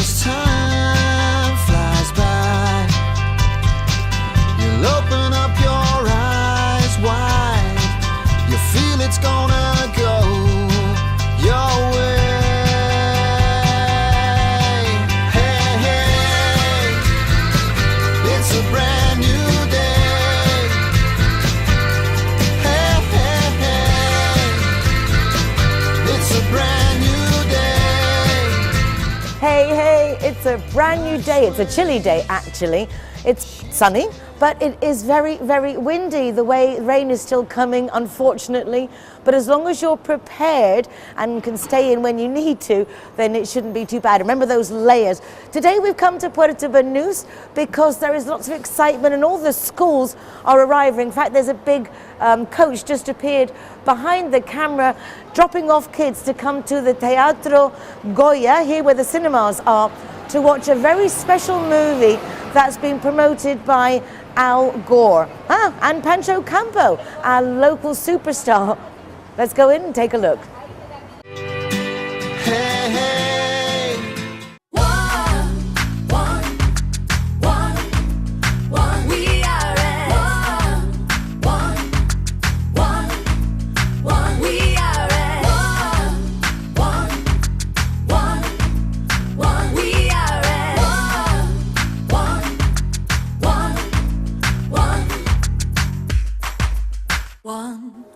as time flies by, you'll open up your eyes wide. You feel it's gonna go your way. Hey, hey, it's a brand new day. Hey, hey, hey, it's a brand new day. Hey, hey, it's a brand new day. It's a chilly day, actually. It's sunny, but it is very, very windy. The rain is still coming, unfortunately. But as long as you're prepared and can stay in when you need to, then it shouldn't be too bad. Remember those layers. Today we've come to Puerto Banús because there is lots of excitement and all the schools are arriving. In fact, there's a big coach just appeared behind the camera, dropping off kids to come to the Teatro Goya, here where the cinemas are, to watch a very special movie that's been promoted by Al Gore and Pancho Campo, our local superstar. Let's go in and take a look. Hey, hey. We are at we are at we are at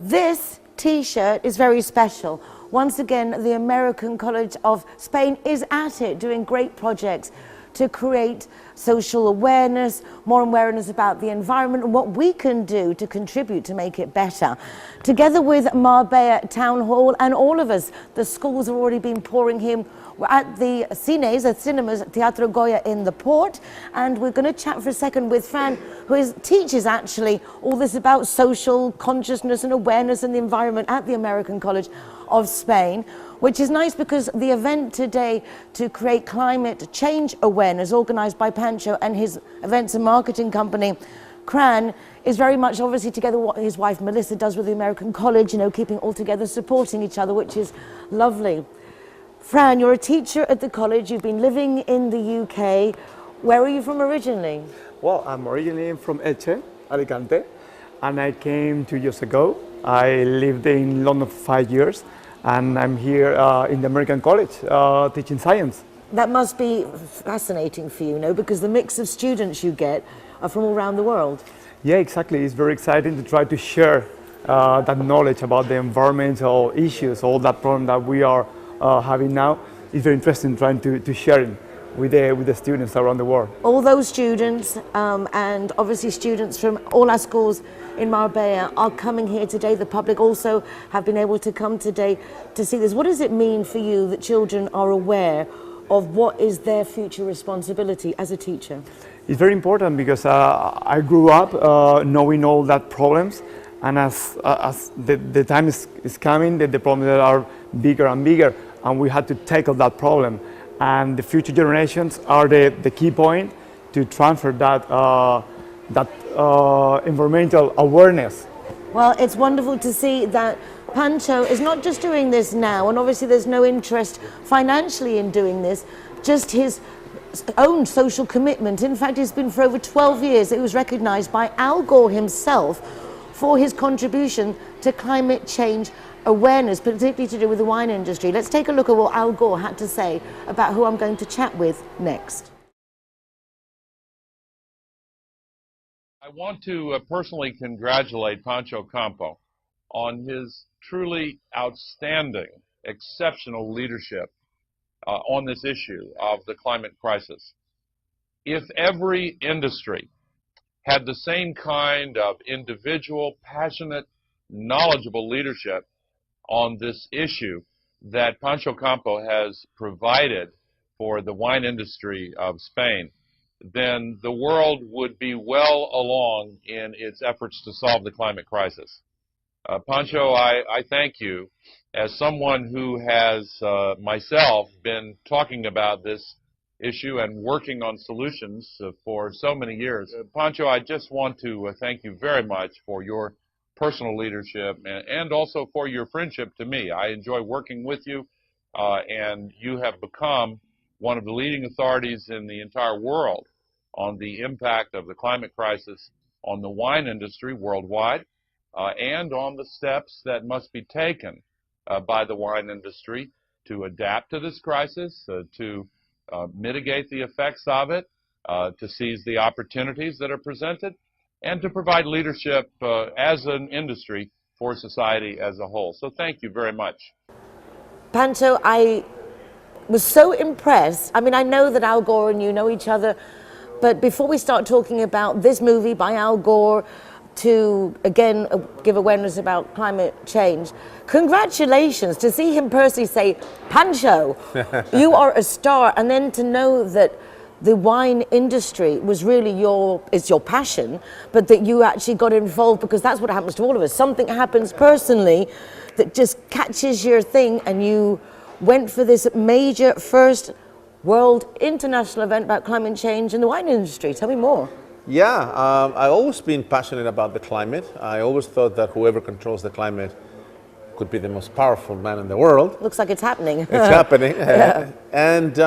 This T-shirt is very special. Once again, the American College of Spain is at it, doing great projects to create social awareness, more awareness about the environment and what we can do to contribute to make it better. Together with Marbella Town Hall and all of us, the schools have already been pouring him. We're at the cinemas, Teatro Goya in the port, and we're going to chat for a second with Fran, who teaches actually all this about social consciousness and awareness and the environment at the American College of Spain, which is nice because the event today to create climate change awareness, organised by Pancho and his events and marketing company, Cran, is very much obviously together what his wife Melissa does with the American College, you know, keeping all together, supporting each other, which is lovely. Fran, you're a teacher at the college. You've been living in the UK. Where are you from originally? Well, I'm originally from Elche, Alicante, and I came 2 years ago. I lived in London for 5 years, and I'm here in the American College teaching science. That must be fascinating for you, you know, because the mix of students you get are from all around the world. Yeah, exactly. It's very exciting to try to share that knowledge about the environmental issues, all that problem that we are having now. It's very interesting trying to share it with the students around the world. All those students and obviously students from all our schools in Marbella are coming here today. The public also have been able to come today to see this. What does it mean for you that children are aware of what is their future responsibility as a teacher? It's very important because I grew up knowing all that problems, and as the time is coming, the problems are bigger and bigger, and we had to tackle that problem. And the future generations are the key point to transfer that environmental awareness. Well, it's wonderful to see that Pancho is not just doing this now, and obviously there's no interest financially in doing this, just his own social commitment. In fact, it's been for over 12 years. It was recognized by Al Gore himself for his contribution to climate change awareness, particularly to do with the wine industry. Let's take a look at what Al Gore had to say about who I'm going to chat with next. I want to personally congratulate Pancho Campo on his truly outstanding, exceptional leadership on this issue of the climate crisis. If every industry had the same kind of individual, passionate, knowledgeable leadership on this issue that Pancho Campo has provided for the wine industry of Spain, then the world would be well along in its efforts to solve the climate crisis. Pancho, I thank you as someone who has myself been talking about this issue and working on solutions for so many years. Pancho, I just want to thank you very much for your personal leadership and also for your friendship to me. I enjoy working with you, and you have become one of the leading authorities in the entire world on the impact of the climate crisis on the wine industry worldwide, and on the steps that must be taken by the wine industry to adapt to this crisis, to mitigate the effects of it, to seize the opportunities that are presented, and to provide leadership as an industry for society as a whole. So thank you very much. Pancho, I was so impressed. I mean, I know that Al Gore and you know each other, but before we start talking about this movie by Al Gore to, again, give awareness about climate change, congratulations to see him personally say, Pancho, you are a star, and then to know that the wine industry was really your passion, but that you actually got involved, because that's what happens to all of us. Something happens personally that just catches your thing, and you went for this major first world international event about climate change in the wine industry. Tell me more. Yeah, I've always been passionate about the climate. I always thought that whoever controls the climate could be the most powerful man in the world. Looks like it's happening. It's happening. Yeah. And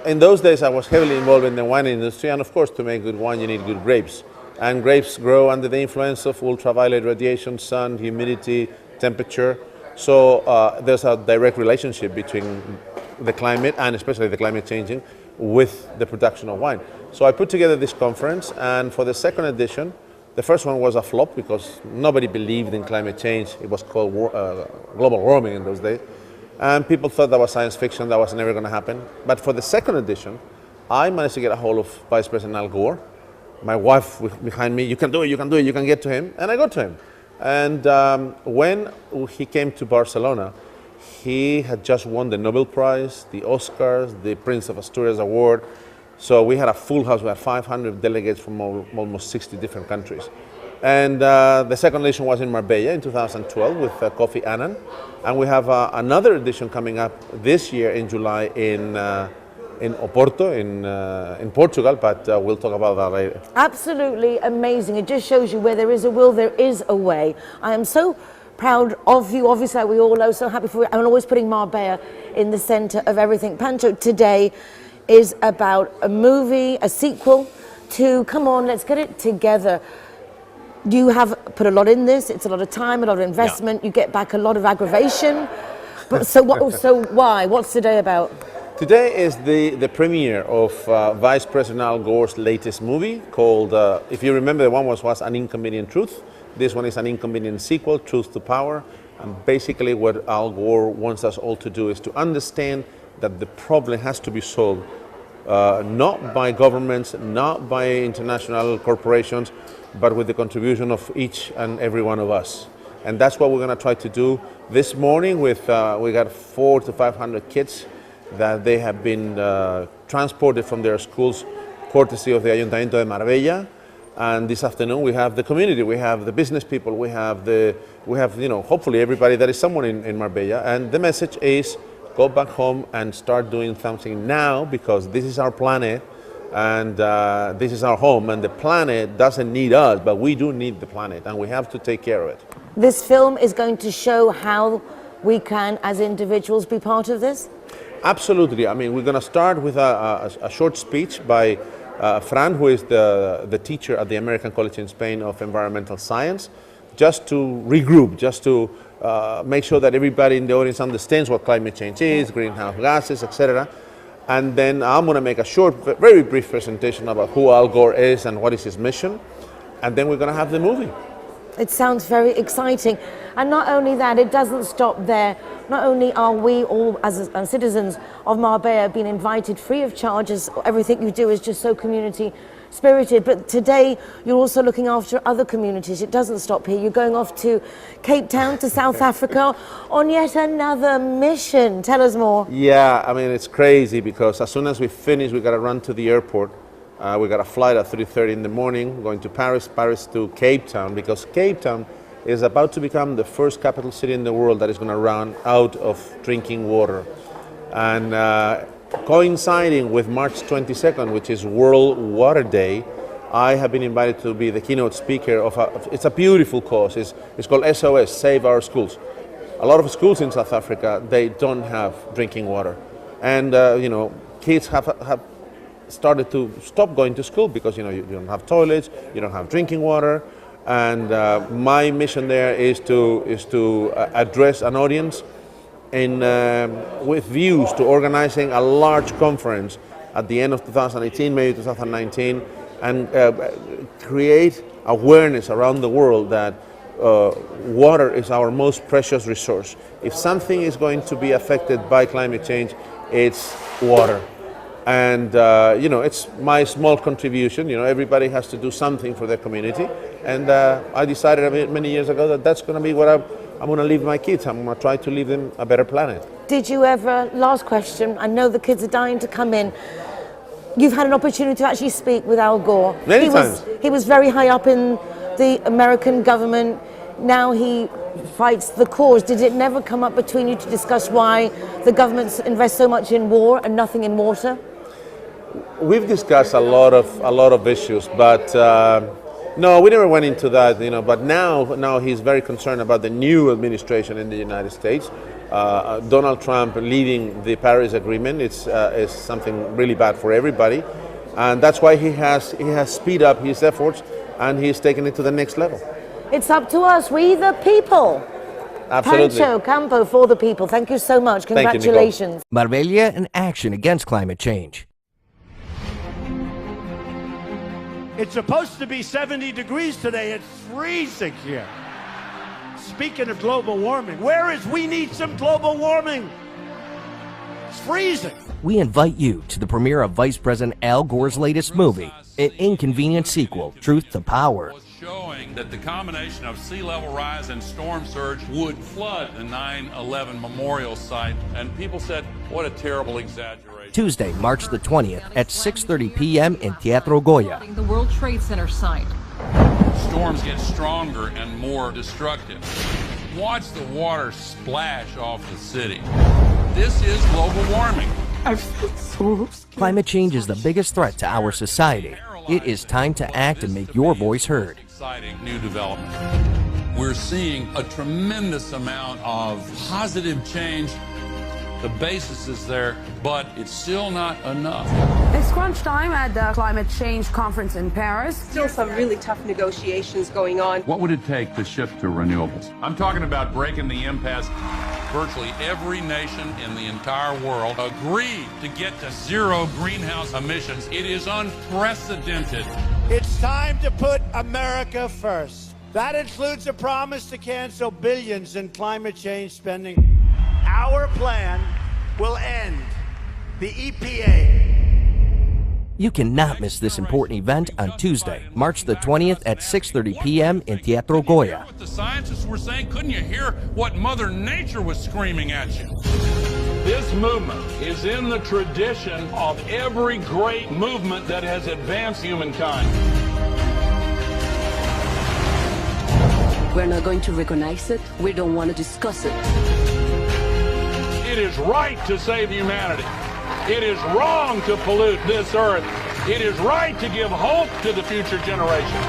in those days, I was heavily involved in the wine industry. And of course, to make good wine, you need good grapes. And grapes grow under the influence of ultraviolet radiation, sun, humidity, temperature. So there's a direct relationship between the climate, and especially the climate changing, with the production of wine. So I put together this conference, and for the second edition, the first one was a flop because nobody believed in climate change. It was called global warming in those days. And people thought that was science fiction, that was never going to happen. But for the second edition, I managed to get a hold of Vice President Al Gore. My wife behind me, you can do it, you can do it, you can get to him. And I got to him. And when he came to Barcelona, he had just won the Nobel Prize, the Oscars, the Prince of Asturias Award. So we had a full house. We had 500 delegates from almost 60 different countries. And the second edition was in Marbella in 2012 with Kofi Annan. And we have another edition coming up this year in July in Oporto, in Portugal, but we'll talk about that later. Absolutely amazing. It just shows you where there is a will, there is a way. I am so proud of you, obviously, we all know, so happy for you. I'm always putting Marbella in the center of everything. Pancho, today is about a movie, a sequel to, come on, let's get it together. You have put a lot in this. It's a lot of time, a lot of investment. Yeah. You get back a lot of aggravation. But so why? What's today about? Today is the premiere of Vice President Al Gore's latest movie called, if you remember, the one was An Inconvenient Truth. This one is an inconvenient sequel, Truth to Power. And basically what Al Gore wants us all to do is to understand that the problem has to be solved not by governments, not by international corporations, but with the contribution of each and every one of us. And that's what we're going to try to do this morning with, we got 400 to 500 kids that they have been transported from their schools courtesy of the Ayuntamiento de Marbella. And this afternoon we have the community, we have the business people, we have hopefully everybody that is someone in Marbella. And the message is, go back home and start doing something now, because this is our planet and this is our home, and the planet doesn't need us, but we do need the planet, and we have to take care of it. This film is going to show how we can, as individuals, be part of this? Absolutely. I mean, we're going to start with a short speech by Fran, who is the teacher at the American College in Spain of Environmental Science, just to regroup, just to make sure that everybody in the audience understands what climate change is, greenhouse gases, etc. And then I'm going to make a short, very brief presentation about who Al Gore is and what is his mission. And then we're going to have the movie. It sounds very exciting. And not only that, it doesn't stop there. Not only are we all, as citizens of Marbella, being invited free of charge, as everything you do is just so community spirited, but today you're also looking after other communities. It doesn't stop here. You're going off to Cape Town, to South Africa, on yet another mission. Tell us more. Yeah, I mean, it's crazy because as soon as we finish, we got to run to the airport. We got a flight at 3:30 in the morning, going to Paris to Cape Town, because Cape Town is about to become the first capital city in the world that is going to run out of drinking water. And coinciding with March 22nd, which is World Water Day, I have been invited to be the keynote speaker of it's a beautiful cause. It's called SOS, Save Our Schools. A lot of schools in South Africa, they don't have drinking water. And, kids have started to stop going to school because you don't have toilets, you don't have drinking water, and my mission there is to address an audience with views to organizing a large conference at the end of 2018, maybe 2019, and create awareness around the world that water is our most precious resource. If something is going to be affected by climate change, it's water. And it's my small contribution. Everybody has to do something for their community, and I decided many years ago that that's going to be what I'm going to leave my kids. I'm going to try to leave them a better planet. Did you ever, last question, I know the kids are dying to come in, you've had an opportunity to actually speak with Al Gore. Many times. He was very high up in the American government. Now he fights the cause. Did it never come up between you to discuss why the governments invest so much in war and nothing in water? We've discussed a lot of issues, but no, we never went into that. But now he's very concerned about the new administration in the United States. Donald Trump leading the Paris Agreement is something really bad for everybody, and that's why he has speed up his efforts and he's taken it to the next level. It's up to us, we the people. Absolutely. Pancho Campo for the people. Thank you so much. Congratulations. Marbella in action against climate change. It's supposed to be 70 degrees today. It's freezing here. Speaking of global warming, we need some global warming. It's freezing. We invite you to the premiere of Vice President Al Gore's latest movie, an inconvenient sequel, Truth to Power. Showing that the combination of sea level rise and storm surge would flood the 9/11 memorial site, and people said, what a terrible exaggeration. Tuesday, March the 20th at 6:30 p.m. in Teatro Goya. The World Trade Center site. Storms get stronger and more destructive. Watch the water splash off the city. This is global warming. I feel so scared. Climate change is the biggest threat to our society. It is time to act and make your voice heard. Exciting new development. We're seeing a tremendous amount of positive change. The basis is there, but it's still not enough. It's crunch time at the climate change conference in Paris. Still some really tough negotiations going on. What would it take to shift to renewables? I'm talking about breaking the impasse. Virtually every nation in the entire world agreed to get to zero greenhouse emissions. It is unprecedented. It's time to put America first. That includes a promise to cancel billions in climate change spending. Our plan will end the EPA. You cannot miss this important event on Tuesday, March the 20th at 6:30 p.m. in Teatro Goya. What the scientists were saying, couldn't you hear what Mother Nature was screaming at you? This movement is in the tradition of every great movement that has advanced humankind. We're not going to recognize it. We don't want to discuss it. It is right to save humanity. It is wrong to pollute this earth. It is right to give hope to the future generation.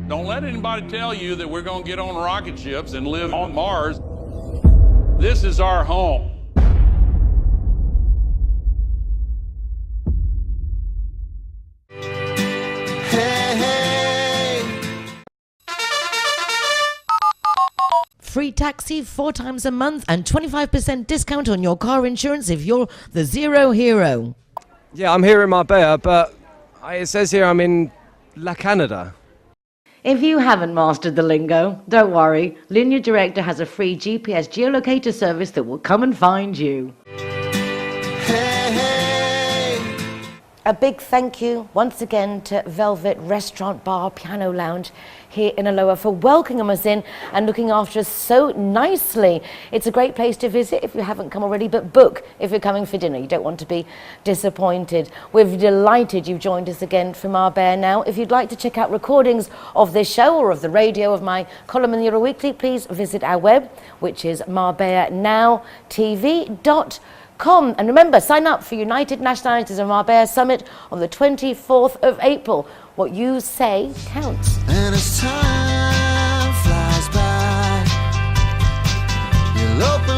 Don't let anybody tell you that we're going to get on rocket ships and live on Mars. This is our home. Free taxi 4 times a month and 25% discount on your car insurance if you're the Zero Hero. Yeah, I'm here in Marbella, but it says here I'm in La Canada. If you haven't mastered the lingo, don't worry. Linear Director has a free GPS geolocator service that will come and find you. A big thank you once again to Velvet Restaurant Bar Piano Lounge here in Aloha for welcoming us in and looking after us so nicely. It's a great place to visit if you haven't come already, but book if you're coming for dinner. You don't want to be disappointed. We're delighted you've joined us again for Marbella Now. If you'd like to check out recordings of this show or of the radio of my column in the Euro Weekly, please visit our web, which is marbellanowtv.com. And remember, sign up for United Nationalities and Marbella Summit on the 24th of April. What you say counts. And as time flies by, local